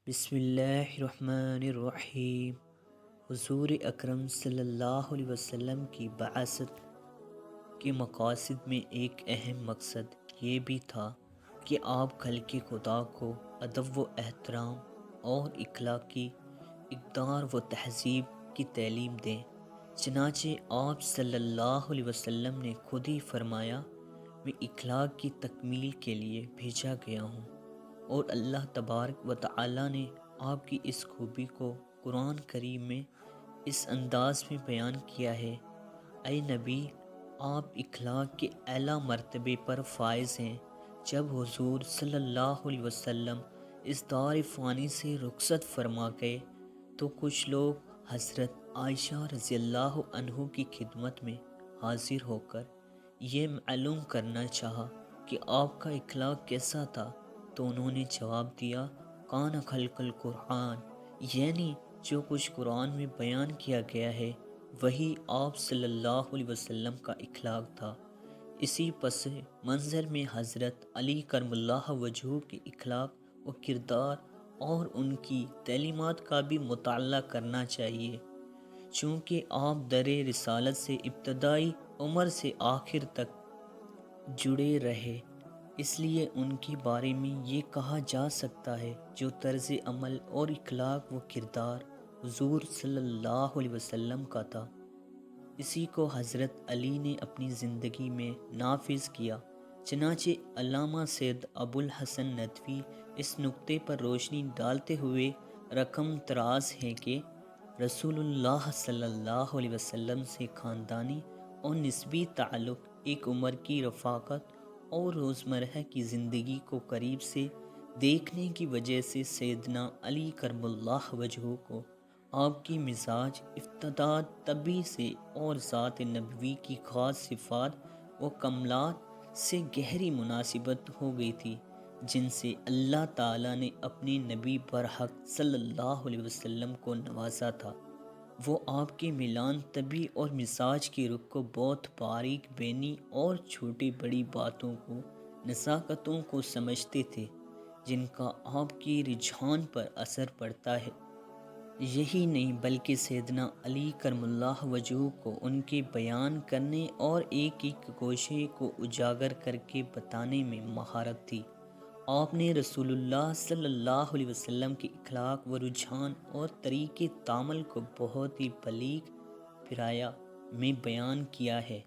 بسم اللہ الرحمن الرحیم۔ حضور اکرم صلی اللہ علیہ وسلم کی بعثت کے مقاصد میں ایک اہم مقصد یہ بھی تھا کہ آپ خلق خدا کو ادب و احترام اور اخلاقی اقدار و تہذیب کی تعلیم دیں۔ چنانچہ آپ صلی اللہ علیہ وسلم نے خود ہی فرمایا، میں اخلاق کی تکمیل کے لیے بھیجا گیا ہوں، اور اللہ تبارک و تعالی نے آپ کی اس خوبی کو قرآن کریم میں اس انداز میں بیان کیا ہے: اے نبی، آپ اخلاق کے اعلیٰ مرتبے پر فائز ہیں۔ جب حضور صلی اللہ علیہ وسلم اس دار فانی سے رخصت فرما گئے تو کچھ لوگ حضرت عائشہ رضی اللہ عنہ کی خدمت میں حاضر ہو کر یہ معلوم کرنا چاہا کہ آپ کا اخلاق کیسا تھا، تو انہوں نے جواب دیا، کان خلق القرآن، یعنی جو کچھ قرآن میں بیان کیا گیا ہے وہی آپ صلی اللہ علیہ وسلم کا اخلاق تھا۔ اسی پس منظر میں حضرت علی کرم اللہ وجہہ کے اخلاق و کردار اور ان کی تعلیمات کا بھی مطالعہ کرنا چاہیے، چونکہ آپ در رسالت سے ابتدائی عمر سے آخر تک جڑے رہے، اس لیے ان کے بارے میں یہ کہا جا سکتا ہے جو طرز عمل اور اخلاق و کردار حضور صلی اللہ علیہ وسلم کا تھا، اسی کو حضرت علی نے اپنی زندگی میں نافذ کیا۔ چنانچہ علامہ سید ابو الحسن ندوی اس نقطے پر روشنی ڈالتے ہوئے رقم طراز ہیں کہ رسول اللہ صلی اللہ علیہ وسلم سے خاندانی اور نسبی تعلق ایک عمر کی رفاقت اور روزمرہ کی زندگی کو قریب سے دیکھنے کی وجہ سے سیدنا علی کرم اللہ وجہہ کو آپ کی مزاج، استعداد، طبع سے اور ذات نبوی کی خاص صفات و کمالات سے گہری مناسبت ہو گئی تھی، جن سے اللہ تعالیٰ نے اپنے نبی برحق صلی اللہ علیہ وسلم کو نوازا تھا۔ وہ آپ کے میلان طبع اور مزاج کی رخ کو بہت باریک بینی اور چھوٹی بڑی باتوں کو، نزاکتوں کو سمجھتے تھے جن کا آپ کی رجحان پر اثر پڑتا ہے۔ یہی نہیں بلکہ سیدنا علی کرم اللہ وجہہ کو ان کے بیان کرنے اور ایک ایک گوشے کو اجاگر کر کے بتانے میں مہارت تھی۔ آپ نے رسول اللہ صلی اللہ علیہ وسلم کے اخلاق و رجحان اور طریقِ تعامل کو بہت ہی بلیغ پیرایہ میں بیان کیا ہے۔